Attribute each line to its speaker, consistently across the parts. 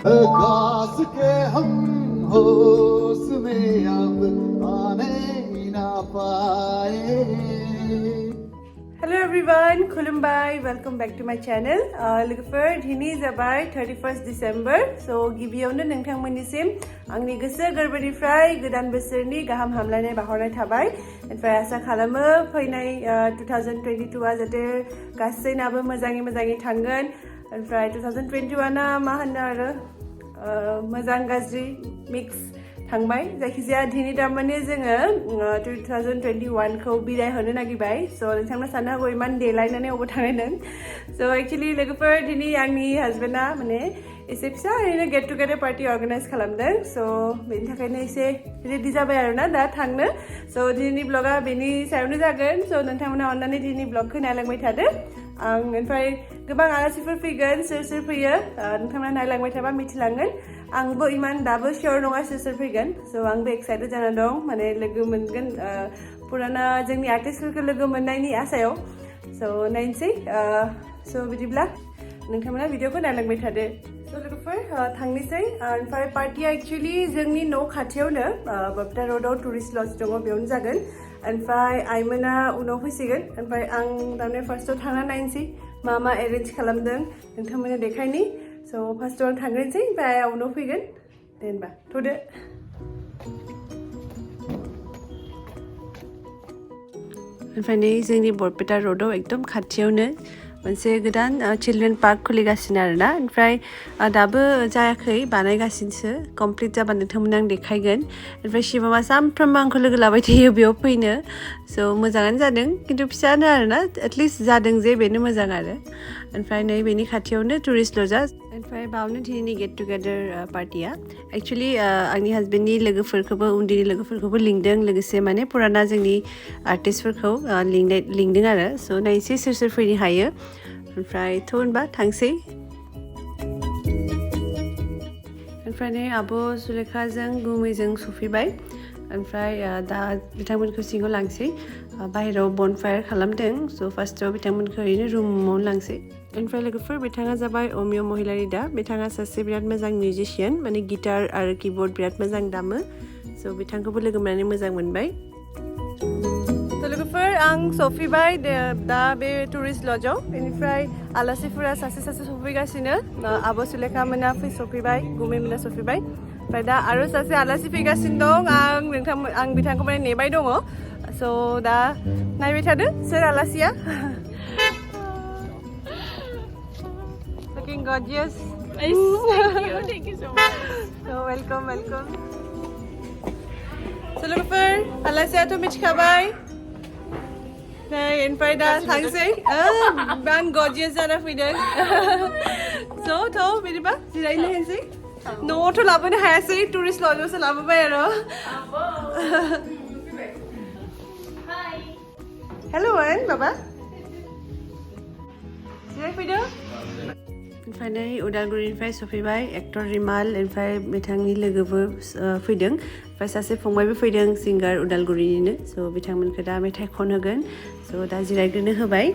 Speaker 1: खास के हम होश में अब आने ना पाए.
Speaker 2: Hello everyone, Khulumbai, welcome back to my channel. Look for Dini Zabai 31st December. So गिबियावनो नोंथांमोननिसिम आंनि गोसो गोरबोनिफ्राय गोदान बोसोरनि गाहाम हामलायनाय बावहरनाय थाबाय. ओमफ्राय आसा खालामो फैनाय 2022आ जाहाथे गासैनाबो मोजाङै थांगोन. ओमफ्राय 2021आ मा होनो आरो मोजां गाज्रि मिक्स थांबाय. जायखिजाया दिनै दामाने जोङो 2021खौ बिदाय होनो नागिरबाय. स' नोंथांमोना साननो हागौ इमान देलायनानै अबाव थांनायदों. स' एक्चुअलि लोगोफोर दिनै आंनि हाजबेन्डआ माने एसे फिसा ओरैनो गेट टुगेदार पार्टि अर्गानाइज खालामदों. स' बेनि थाखायनो एसे रेडि जाबाय आरोना दा थांनो. स' दिनैनि ब्लगा बेनि सायावनो जागोन. स' नोंथांमोना अननानै दिनैनि ब्लगखौ नायलांबाय थादो. आं ओमफ्राय गोबां आलासिफोर फैगोन. सोर फैयो नोंथांमोना नायलांबाय थाबा मिथिलांगोन. आंबो इमान दाबो सियर नङा सोर फैगोन. स' आंबो एक्साइटेड जाना दं माने लोगो मोनगोन पुराना जोंनि आर्टिस्टफोरखौ लोगो मोननायनि आसायाव. स' नायनोसै. स' बिदिब्ला नोंथांमोना भिडिअखौ नायलांबाय थादो. स' लोगोफोर थांनोसै. ओमफ्राय पार्टिया एक्चुअलि जोंनि न' खाथियावनो बबेटा र'डआव टुरिस्ट लज दङ बेयावनो जागोन. ओमफ्राय आइमोना उनाव फैसिगोन. ओमफ्राय आं थारमाने फार्स्टआव थांना नायनोसै मा एरेन्ज खालामदों नोंथांमोना देखायनि. स' फार्स्टआव आं थांग्रोनोसै ओमफ्राय उनाव फैगोन. दे होनबा थ'दो. ओमफ्राय नै जोंनि बरपेटा र'डआव एकदम खाथियावनो मोनसे गोदान चिल्ड्रेन पार्क खुलिगासिनो आरोना. ओमफ्राय दाबो जायाखै बानायगासिनोसो. कमप्लिट जाबा नोंथांमोना आं देखायगोन. ओमफ्राय शिबमा सानफ्रोमबो आंखौ लोगो लाबाय थायो बेयाव फैनो. स' मोजाङानो जादों खिन्थु फिसानो आरोना. एटलिस्ट जादों जे बेनो मोजां आरो. ओमफ्राय नै बेनि खाथियावनो टुरिस्ट लजा. ओमफ्राय बावनो दिनैनि गेट टुगेदार पार्टिया एक्चुअलि आंनि हाजबेन्डनि लोगोफोरखौबो उन्दैनि लोगोफोरखौबो लिंदों. लोगोसे माने पुराना जोंनि आर्टिस्टफोरखौ लिंदों आरो. स' नायनोसै सोर फैनो हायो. ओमफ्राय थ' होनबा थांसै. ओमफ्राय नै आब' सुलेखाजों गुमैजों सफैबाय. ओमफ्राय दा बिथांमोनखौ सिङाव लांसै. बाहेरायाव बनफायार खालामदों. स' फार्स्टआव बिथांमोनखौ ओरैनो रुमावनो लांसै. ओमफ्राय लोगोफोर बिथाङा जाबाय अमिय महिलारि दा. बिथाङा सासे बिराद मोजां मिउजिशियान माने गिटार आरो किबर्ड बिराद मोजां दामो. स' बिथांखौबो लोगो मोननानै मोजां मोनबाय. लोगोफोर आं सफैबाय दा बे टुरिस्ट लजआव. बेनिफ्राय आलासिफोरा सासे सफैगासिनो. आब' सुलेखा मोना सफैबाय, गुमै मोना सफैबाय. ओमफ्राय दा आरो सासे आलासि फैगासिनो दं. आं बिथांखौ माने नेबाय दङ. स' दा नायबाय थादो सोर आलासिया. Looking gorgeous.
Speaker 3: Thank you so much.
Speaker 2: So welcome. So लोगोफोर आलासियाथ' मिथिखाबाय. ओमफ्राय दा थांसै. आं गजियास जाना फैदों. स' बिदिबा जिरायनो होनोसै. न'आवथ' लाबोनो हायासै टुरिस्ट लजआवसो लाबोबाय आरो. हेल' बाबा जिरायफैदो. ओमफ्राय नै उदालगुरिनिफ्राय सफैबाय एक्टर रिमाल. ओमफ्राय बिथांनि लोगोबो फैदों. ओमफ्राय सासे फंबायबो फैदों सिंगार उदालगुरिनिनो. स' बिथांमोनखौ दा मेथाइ खनहोगोन. स' दा जिरायग्रोनो होबाय.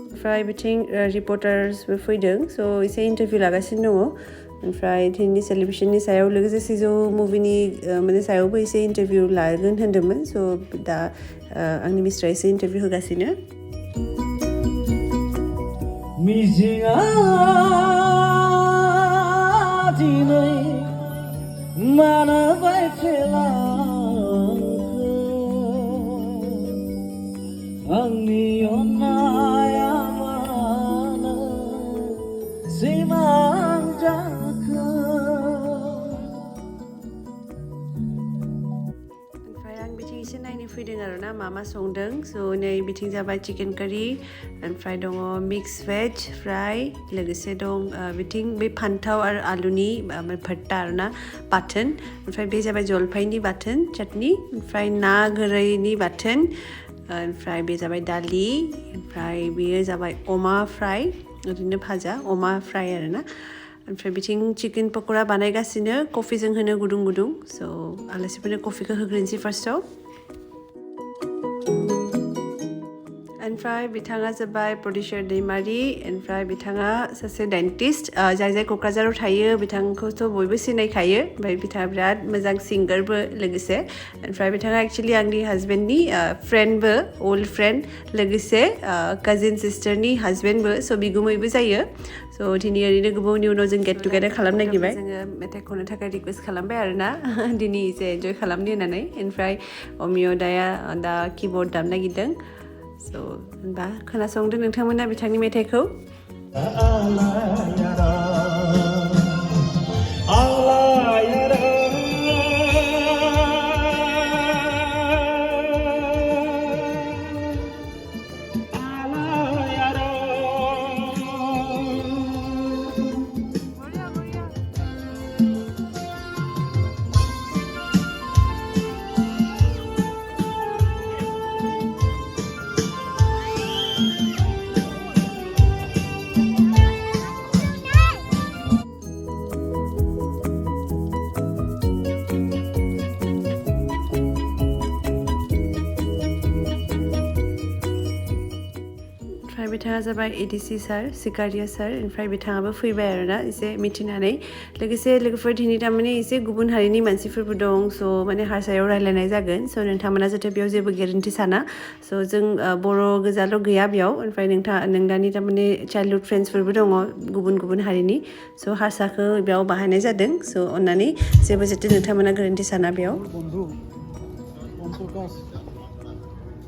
Speaker 2: ओमफ्राय बिथिं रिपर्टार्सबो फैदों. स' एसे इन्टारभिउ लागासिनो दङ. ओमफ्राय दिनैनि सेलिब्रेसननि सायाव लोगोसे सिजौ मुभिनि माने सायावबो एसे इन्टारभिउ लागोन होन्दोंमोन. स' दा आंनि मिस्टरा एसे इन्टारभिउ होगासिनो.
Speaker 4: मिजिङा दिनै मानो बायफ्लेलांखो आंनि अननाया मानो जिमां जाखो.
Speaker 2: ओमफ्राय आं बिथिं एसे नायनो फैदों आरोना मा संदों. स' नै बिथिं जाबाय चिकेन कारि. ओमफ्राय दङ मिक्स भेज फ्राय. लोगोसे दं बिथिं बे फान्थाव आरो आलुनि भट्टा आरोना बाथोन. ओमफ्राय बे जाबाय जलफाइनि बाथोन चाटनि. ओमफ्राय ना गोरैनि बाथोन. ओमफ्राय बे जाबाय दालि. ओमफ्राय बेयो जाबाय अमा फ्राय ओरैनो भाजा अमा फ्राय आरोना. ओमफ्राय बिथिं चिकेन पक'रा बानायगासिनो कफिजों होनो गुदुं. स' आलासिफोरनो कफिखौ होग्रोनोसै फार्स्टआव. ओमफ्राय बिथाङा जाबाय प्रडिउसार दैमारि ओमफ्राय बिथाङा सासे डेन्टिस्ट जाय जाय क'क्राझाराव थायो बिथांखौथ' बयबो सिनायखायो ओमफ्राय बिथाङा बिराद मोजां सिंगारबो लोगोसे ओमफ्राय बिथाङा एक्चुअलि आंनि हाजबेन्डनि फ्रेन्डबो अल्ड फ्रेन्ड लोगोसे काजिन सिस्टारनि हाजबेन्डबो स' बिगुमैबो जायो स' दिनै ओरैनो गोबावनि उनाव जों गेट टुगेदार खालामनो नागिरबाय जोङो मेथाइ खननो थाखाय रिकुवेस्ट खालामबाय आरोना दिनै एसे एन्जय खालामनो होननानै ओमफ्राय अमिय दाया दा किबर्ड दामनो नागिरदों स' होनबा खोनासंदो नोंथांमोना बिथांनि मेथाइखौ ओमफ्राय बिथाङा जाबाय एडिसि सार सिकारिया सार ओमफ्राय बिथाङाबो फैबाय आरोना एसे मिथिनानै लोगोसे लोगोफोर दिनै थारमाने एसे गुबुन हारिनि मानसिफोरबो दं स' माने हारसायाव रायलायनाय जागोन स' नोंथांमोना जाहाथे बेयाव जेबो गेरेन्टि साना स' जों बर' गोजाल' गैया बेयाव ओमफ्राय नोंदानि थारमाने चाइल्डहुड फ्रेन्ड्सफोरबो दङ गुबुन गुबुन हारिनि स' हारसाखौ बेयाव बाहायनाय जादों स' अन्नानै जेबो जाहाथे नोंथांमोना गेरेन्टि साना बेयाव
Speaker 1: বন্ধু ওম প্ৰকাশ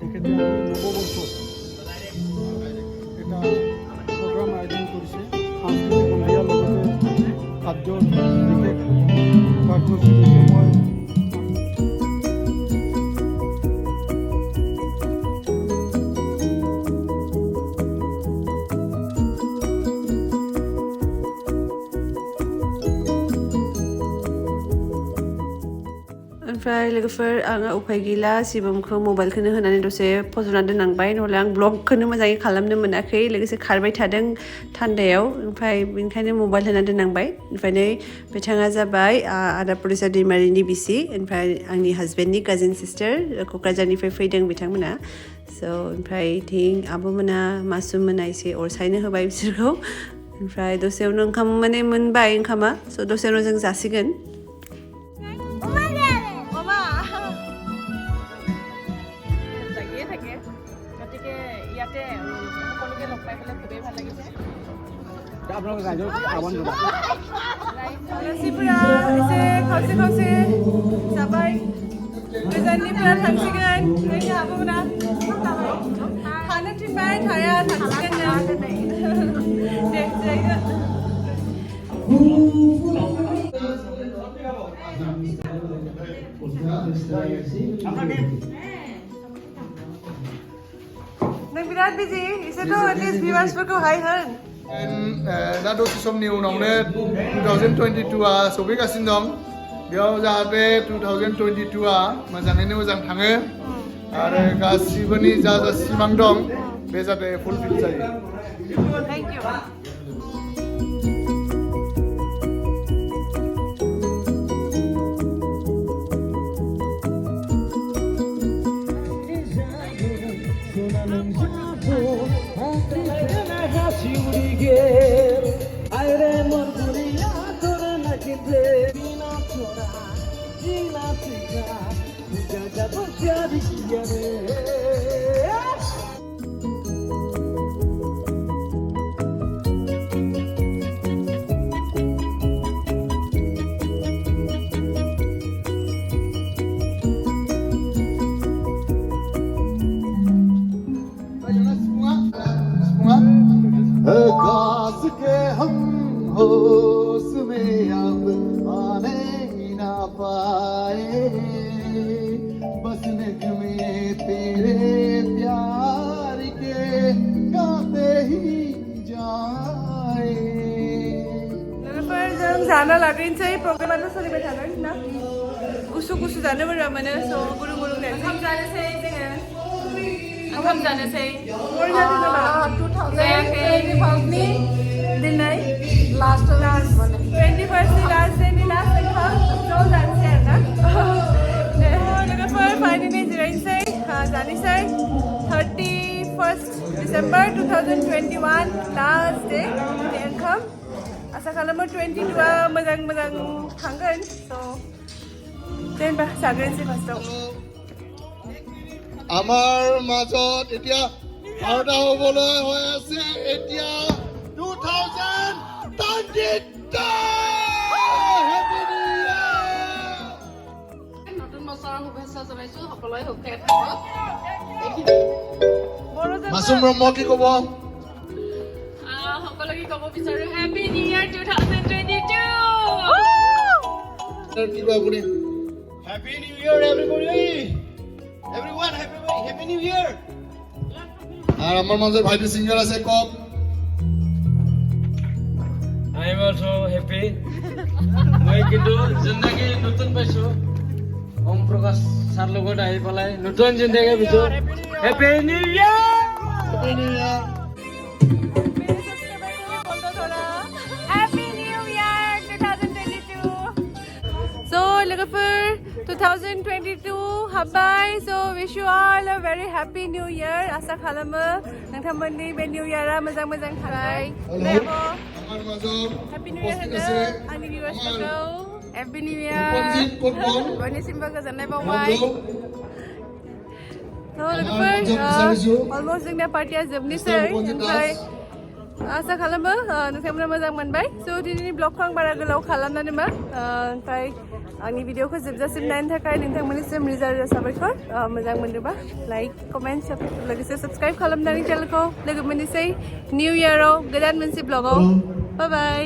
Speaker 1: তেখেতে নৱবৰ্ষ এটা প্ৰগ্ৰাম আয়োজন কৰিছে সাংস্কৃতিক সন্ধিয়াৰ লগতে খাদ্যৰ বিশেষ কাৰ্যসূচী দিছে মই
Speaker 2: ओमफ्राय लोगोफोर आङो उफाय गैला सिबमखौ मबाइलखौनो होनानै दसे फज'ना दोननांबाय नहले आं ब्लगखौनो मोजाङै खालामनो मोनाखै लोगोसे खारबाय थादों थान्दायाव ओमफ्राय बेनिखायनो मबाइल होना दोननांबाय ओमफ्राय नै बिथाङा जाबाय आदा प्रडिउसार दैमारिनि बिसि ओमफ्राय आंनि हाजबेन्डनि काजिन सिस्टार क'क्राझारनिफ्राय फैदों बिथांमोना स' ओमफ्राय थिं आब'मोना मासुममोना एसे अरसायनो होबाय बिसोरखौ ओमफ्राय दसेयावनो ओंखाम माने मोनबाय ओंखामा स' दसेयावनो जों जासिगोन
Speaker 1: আপোনালোকে ৰাইজৰ আহ্বান জনাব
Speaker 2: मानसिफोरा एसे खावसे खावसे जाबाय गोजाननिफ्रा थांसिगोन ओमफ्राय आब'मोना थानो थिनबाय थाया थांसिगोन दे जायगा नों बिराद बिजि एसेथ' एटलिस्ट भिउवार्सफोरखौ हाय होन
Speaker 1: दा दसे समनि उनावनो 2022आ सफैगासिनो दं बेयाव जाहाथे 2022आ मोजाङैनो मोजां थाङो आरो गासिबोनि जा सिमां दं बे जाहाथे फुलफिल जायो
Speaker 2: थेंक इउ
Speaker 1: घास के हम होश में अब आने ना पाए बस निगमे तेरे प्यार के गाते ही जाए
Speaker 2: जों जाना लाग्रोनोसै प्रग्रामाथ' सोलिबाय थागोन ना गुसु गुसु जानो मोजां मोनो स' गुदुं गुदुं
Speaker 3: ओंखाम जानोसै जोङो ओंखाम जानोसै
Speaker 2: जायाखै दिनै लास्ट माने 21st लास्ट डेनि लास्ट ओंखाम ज' जानोसै आरोना लोगोफोर फाइनालि जिरायनोसै जानोसै 31st December 2021 last day ni ओंखाम आसा खालामो 22 मोजां थांगोन so जेनबा जाग्रोनोसै फार्स्टआव
Speaker 1: আমাৰ মাজত এতিয়া 12টা হ'বলৈ হৈ আছে এতিয়া 2022 হেপী নিউ ইয়াৰ
Speaker 3: নতুন বছৰৰ শুভেচ্ছা জনাইছো সকলোৱে সুখে থাকক
Speaker 1: মাছুম ব্ৰহ্ম কি ক'ব
Speaker 3: সকলোকে ক'ব বিচাৰো হেপী নিউ ইয়াৰ 2022
Speaker 1: কি কয় আপুনি
Speaker 5: Happy New Year, everybody! Everyone, happy New Year!
Speaker 1: আৰু আমাৰ মাজত ভাইটি সিংগাৰ আছে কওক
Speaker 4: I am also happy. মই কিন্তু জিন্দগী নতুন পাইছো ওম প্ৰকাশ ছাৰ লগত আহি পেলাই নতুন জিন্দগী পাইছো হেপী নিউ ইয়াৰ
Speaker 1: হেপী নিউ ইয়াৰ
Speaker 2: Happy New Year 2022 So लोगोफोर 2022 हाबबाय so wish you all a very happy new year आसा खालामो नोंथांमोननि बे निउ इयारा मोजां थांनाय
Speaker 1: আমাৰ মাজত
Speaker 2: Happy New Year
Speaker 1: উপস্থিত
Speaker 2: होनो
Speaker 1: আছে
Speaker 2: आंनि viewers-फोरखौ Happy New
Speaker 1: ৰূপঞ্জিত
Speaker 2: Year
Speaker 1: কটকন
Speaker 2: बयनिसिमबो गोजोननाय बावबाय
Speaker 1: বন্ধু
Speaker 2: So लोगोफोर almost जोंना पार्टिया जोबनोसै ओमफ्राय आसा खालामो नोंथांमोना मोजां मोनबाय so दिनैनि ब्लगखौ आं बारा गोलाव खालामनानै मा ओमफ्राय आंनि भिडिअखौ जोबजासिम नायनो थाखाय नोंथांमोननिसिम रोजा साबायखर मोजां मोनदोंबा लाइक कमेन्ट लोगोसे साबस्क्राइब खालामनानै चेनेलखौ लोगो मोननोसै निउ इयाराव गोदान मोनसे ब्लगाव बाय बाय